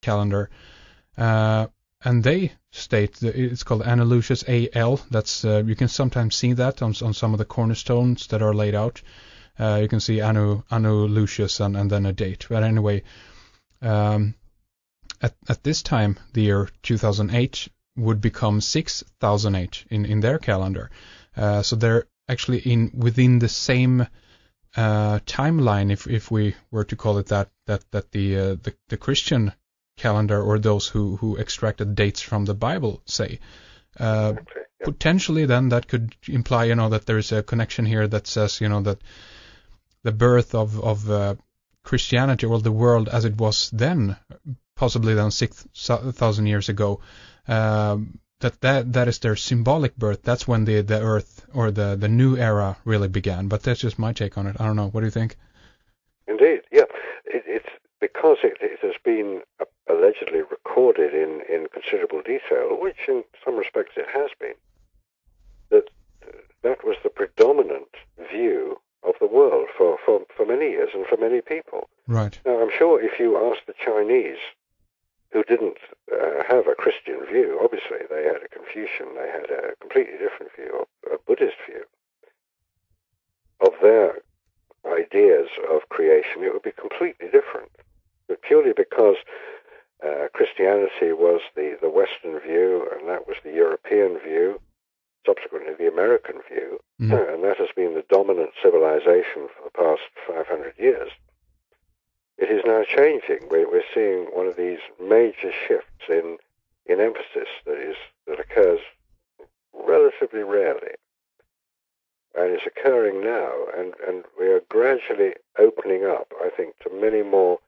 calendar, and they state that it's called Anno Lucius AL. That's you can sometimes see that on some of the cornerstones that are laid out. You can see Anno Lucius and then a date. But anyway, at this time, the year 2008 would become 6008 in their calendar. So they're actually within the same timeline, if we were to call it that the Christian calendar, or those who extracted dates from the Bible, say. Potentially then that could imply, that there is a connection here that says, that the birth of Christianity, or the world as it was then, possibly then 6,000 years ago, that is their symbolic birth. That's when the earth, or the new era, really began. But that's just my take on it. I don't know. What do you think? Indeed, yeah. It's because it has been allegedly recorded in considerable detail, which in some respects it has been, that was the predominant view of the world for many years and for many people. Right. Now, I'm sure if you ask the Chinese, who didn't have a Christian view, obviously they had a Confucian, they had a completely different view, a Buddhist view of their ideas of creation, it would be completely different. But purely because Christianity was the Western view, and that was the European view, subsequently the American view, and that has been the dominant civilization for the past 500 years. It is now changing. We're seeing one of these major shifts in emphasis that occurs relatively rarely, and is occurring now, and we are gradually opening up, I think, to many more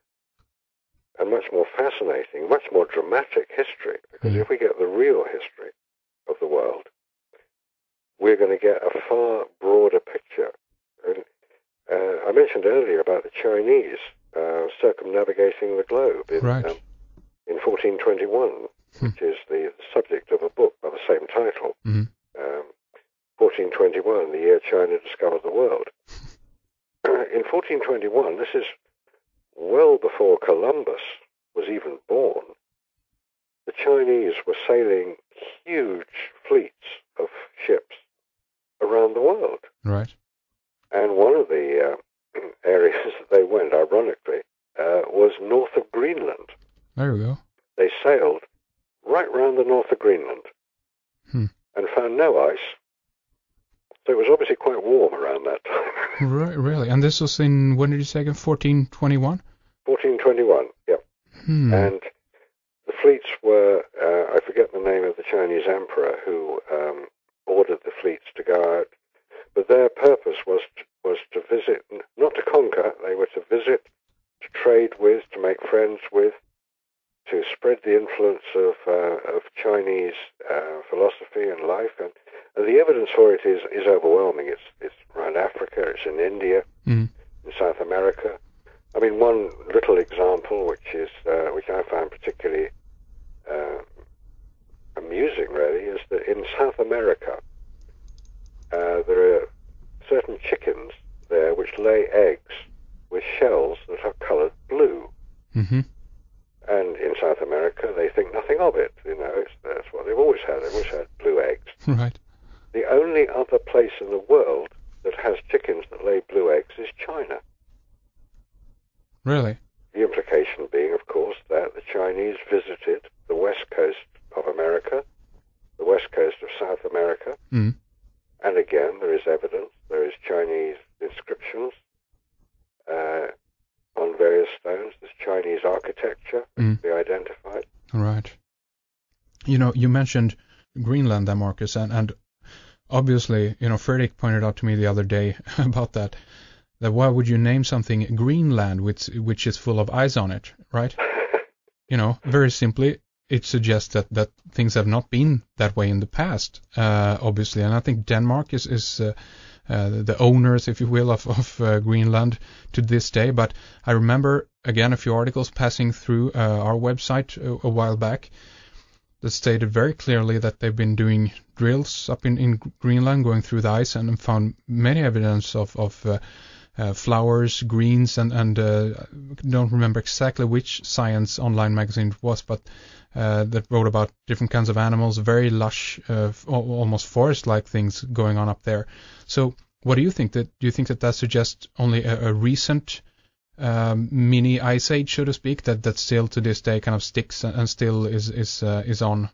and much more fascinating, much more dramatic history, because if we get the real history of the world, we're going to get a far broader picture. And I mentioned earlier about the Chinese circumnavigating the globe in 1421, which is the subject of a book by the same title. 1421, the year China discovered the world. In 1421, this is well before Columbus was even born, the Chinese were sailing huge fleets of ships around the world. Right. And one of the areas that they went, ironically, was north of Greenland. There we go. They sailed right round the north of Greenland and found no ice. So it was obviously quite warm around that time. Right, really? And this was in, when did you say again, 1421? 1421, yeah. And the fleets were, I forget the name of the Chinese emperor who ordered the fleets to go out, but their purpose was to visit, not to conquer, they were to visit, to trade with, to make friends with, to spread the influence of Chinese philosophy and life, and the evidence for it is overwhelming. It's around Africa, it's in India, in South America. I mean, one little example, which I found particularly amusing, really, is that in South America there are certain chickens there which lay eggs with shells that are coloured blue. And in South America, they think nothing of it. That's what they've always had. They've always had blue eggs. Right. The only other place in the world that has chickens that lay blue eggs is China. Really? The implication being, of course, that the Chinese visited the west coast of America, the west coast of South America, and again, there is evidence, there is Chinese inscriptions on various stones, there's Chinese architecture which they identified. Right. You mentioned Greenland there, Marcus, and obviously, Fredrik pointed out to me the other day about that why would you name something Greenland which is full of ice on it, right? Very simply, it suggests that things have not been that way in the past, obviously. And I think Denmark is the owners, if you will, of Greenland to this day. But I remember, again, a few articles passing through our website a while back that stated very clearly that they've been doing drills up in Greenland, going through the ice, and found many evidence of flowers, greens, and don't remember exactly which science online magazine it was, but that wrote about different kinds of animals, very lush, almost forest-like things going on up there. So what do you think? Do you think that suggests only a recent mini ice age, so to speak, that still to this day kind of sticks and still is on?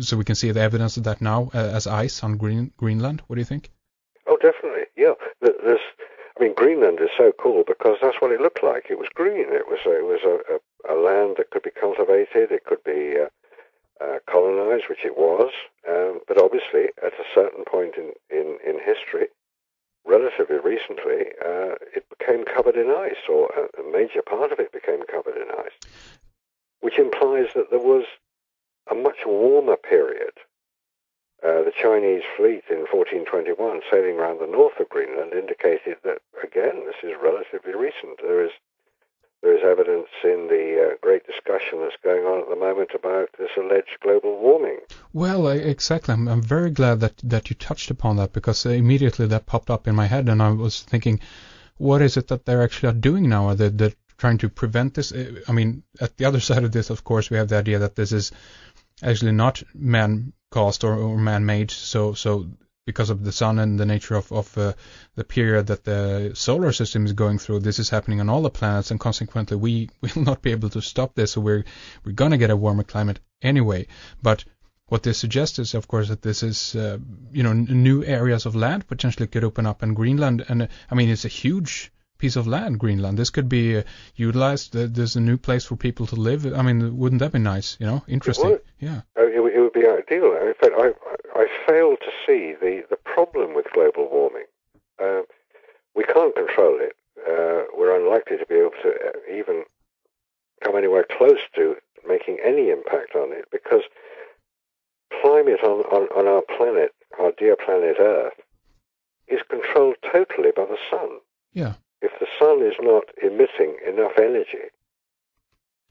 So we can see the evidence of that now as ice on Greenland. What do you think? Oh, definitely. Yeah. Greenland is so cool because that's what it looked like. It was green. It was a land that could be cultivated. It could be colonized, which it was. But obviously, at a certain point in history, relatively recently, it became covered in ice, or a major part of it became covered in ice, which implies that there was a much warmer period. The Chinese fleet in 1421 sailing around the north of Greenland indicated that, again, this is relatively recent. There is evidence in the great discussion that's going on at the moment about this alleged global warming. Well, exactly. I'm very glad that you touched upon that, because immediately that popped up in my head, and I was thinking, what is it that they're actually doing now? Are they trying to prevent this? I mean, at the other side of this, of course, we have the idea that this is actually not man-caused or man-made, so because of the sun and the nature of the period that the solar system is going through, this is happening on all the planets, and consequently we will not be able to stop this, so we're going to get a warmer climate anyway. But what this suggests is, of course, that this is new areas of land potentially could open up in Greenland, and I mean, it's a huge piece of land, Greenland. This could be utilized. There's a new place for people to live. I mean, wouldn't that be nice? Interesting. Yeah. It would be ideal. In fact, I fail to see the problem with global warming. We can't control it. We're unlikely to be able to even come anywhere close to making any impact on it, because climate on our planet, our dear planet Earth, is controlled totally by the sun. Yeah. If the sun is not emitting enough energy,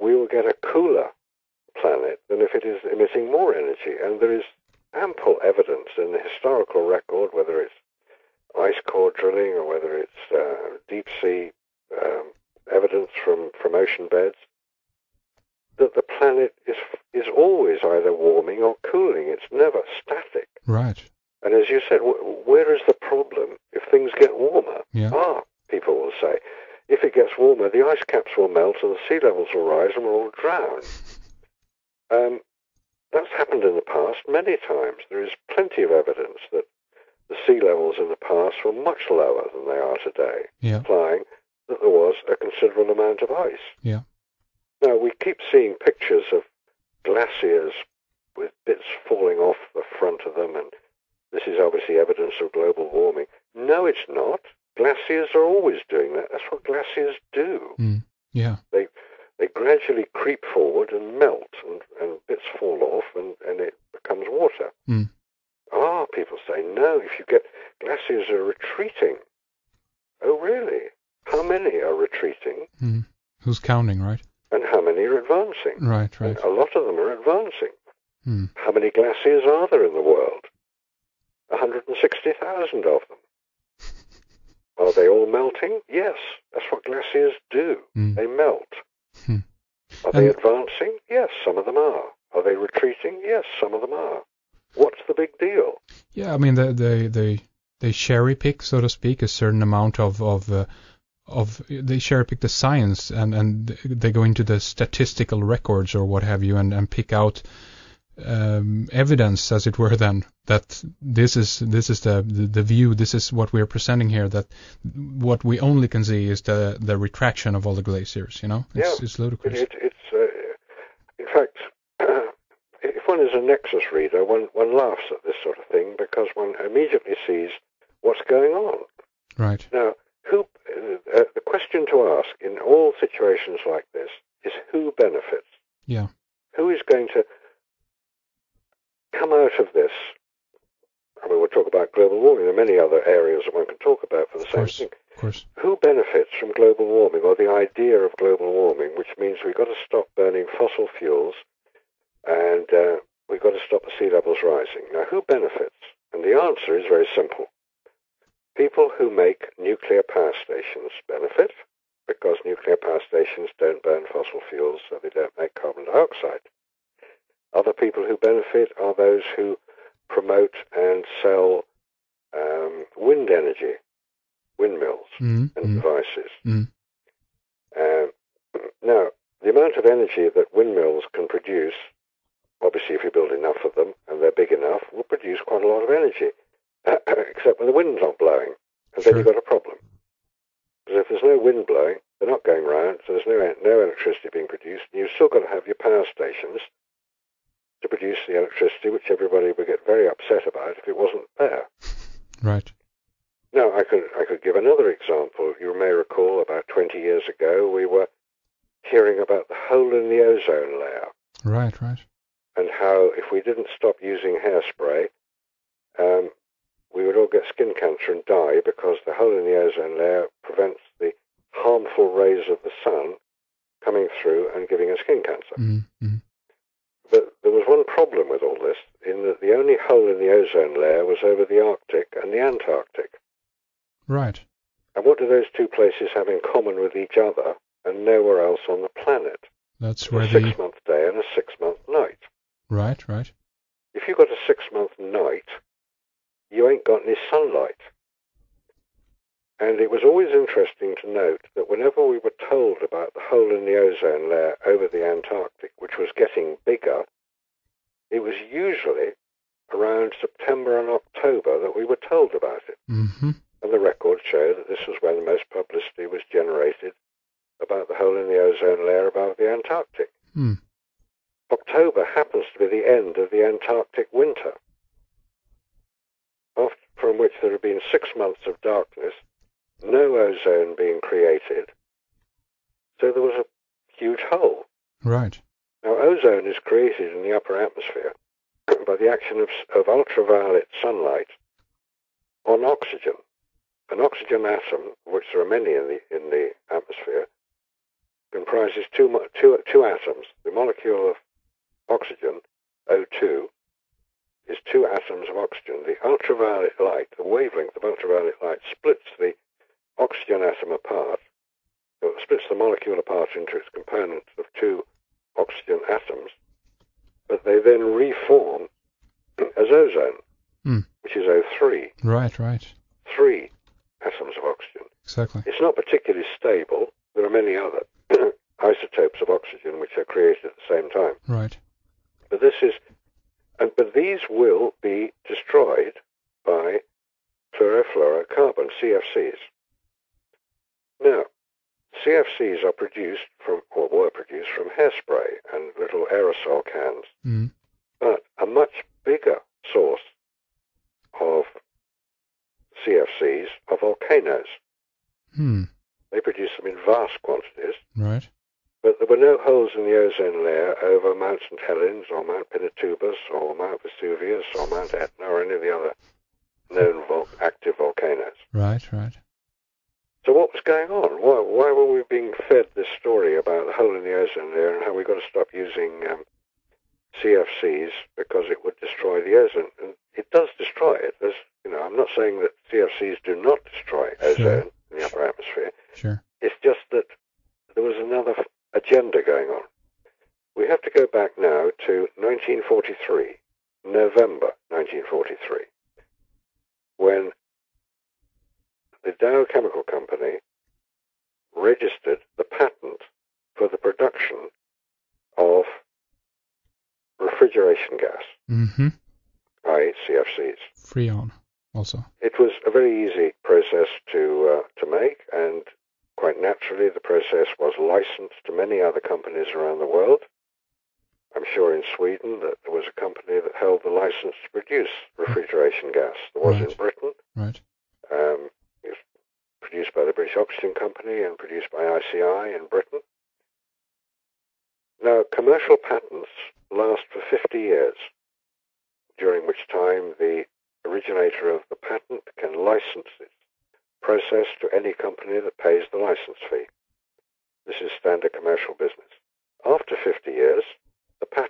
we will get a cooler planet than if it is emitting more energy. And there is ample evidence in the historical record, whether it's ice core drilling or whether it's deep sea evidence from ocean beds, that the planet is always either warming or cooling. It's never static. Right. And as you said, where is the problem if things get warmer? Yeah. People will say, if it gets warmer, the ice caps will melt and the sea levels will rise and we'll all drown. That's happened in the past many times. There is plenty of evidence that the sea levels in the past were much lower than they are today, implying that there was a considerable amount of ice. Yeah. Now, we keep seeing pictures of glaciers with bits falling off the front of them, and this is obviously evidence of global warming. No, it's not. Glaciers are always doing that. That's what glaciers do. Yeah. They gradually creep forward and melt, and bits fall off, and it becomes water. People say, no, if you get glaciers are retreating. Oh, really? How many are retreating? Who's counting, right? And how many are advancing? Right. And a lot of them are advancing. How many glaciers are there in the world? 160,000 of them. Are they all melting? Yes, that's what glaciers do. They melt. Are they advancing? Yes, some of them are. Are they retreating? Yes, some of them are. What's the big deal? Yeah, I mean, they cherry pick, so to speak, a certain amount of they cherry pick the science, and they go into the statistical records or what have you, and pick out evidence, as it were, then that this is the view, this is what we're presenting here, that what we only can see is the retraction of all the glaciers. It's ludicrous. In fact, if one is a Nexus reader, one laughs at this sort of thing because one immediately sees what's going on. Right. Now, the question to ask in all situations like this is who benefits? Yeah. Who is going to come out of this? I mean, we'll talk about global warming. There are many other areas that one can talk about for the same thing. Of course. Who benefits from global warming, or the idea of global warming, which means we've got to stop burning fossil fuels and we've got to stop the sea levels rising? Now, who benefits? And the answer is very simple. people who make nuclear power stations benefit because nuclear power stations don't burn fossil fuels, so they don't make carbon dioxide. Other people who benefit are those who promote and sell wind energy, windmills and devices. Now, the amount of energy that windmills can produce, obviously if you build enough of them and they're big enough, will produce quite a lot of energy, except when the wind's not blowing, and then you've got a problem. Because if there's no wind blowing, they're not going round, so there's no electricity being produced, and you've still got to have your power stations to produce the electricity, which everybody would get very upset about if it wasn't there. Right. Now, I could give another example. You may recall about 20 years ago, we were hearing about the hole in the ozone layer. Right. And how if we didn't stop using hairspray, we would all get skin cancer and die because the hole in the ozone layer prevents the harmful rays of the sun coming through and giving us skin cancer. But there was one problem with all this, in that the only hole in the ozone layer was over the Arctic and the Antarctic. Right. And what do those two places have in common with each other and nowhere else on the planet? That's where a 6-month day and a 6-month night. Right. If you've got a 6-month night, you ain't got any sunlight. And it was always interesting to note that whenever we were told about the hole in the ozone layer over the Antarctic, which was getting bigger, it was usually around September and October that we were told about it. And the records show that this was when the most publicity was generated about the hole in the ozone layer above the Antarctic. October happens to be the end of the Antarctic winter, from which there have been 6 months of darkness, no ozone being created, so there was a huge hole. Right. Now, ozone is created in the upper atmosphere by the action of ultraviolet sunlight on oxygen. An oxygen atom, of which there are many in the atmosphere, comprises two atoms. The molecule of oxygen, O2, is 2 atoms of oxygen. The ultraviolet light, the wavelength of ultraviolet light, splits the oxygen atom apart, so it splits the molecule apart into its components of 2 oxygen atoms, but they then reform as ozone, which is O3. Right. 3 atoms of oxygen. Exactly. It's not particularly stable. There are many other isotopes of oxygen which are created at the same time. Right. But these will be destroyed by chlorofluorocarbon, CFCs. Now, CFCs are produced were produced from hairspray and little aerosol cans. But a much bigger source of CFCs are volcanoes. They produce them in vast quantities. Right. But there were no holes in the ozone layer over Mount St. Helens or Mount Pinatubo or Mount Vesuvius or Mount Etna or any of the other known active volcanoes. Right. So what was going on? Why were we being fed this story about the hole in the ozone layer and how we got to stop using CFCs because it would destroy the ozone? And it does destroy it. I'm not saying that CFCs do not destroy ozone in the upper atmosphere. Sure. It's just that there was another agenda going on. We have to go back now to 1943, November 1943, when the Dow Chemical Company registered the patent for the production of refrigeration gas, i.e. CFCs. Freon also. It was a very easy process to make, and quite naturally the process was licensed to many other companies around the world. I'm sure in Sweden that there was a company that held the license to produce refrigeration gas. There was in Britain. Right. It was produced by the British Oxygen Company and produced by ICI in Britain. Now, commercial patents last for 50 years, during which time the originator of the patent can license its process to any company that pays the license fee. This is standard commercial business. After 50 years, the patent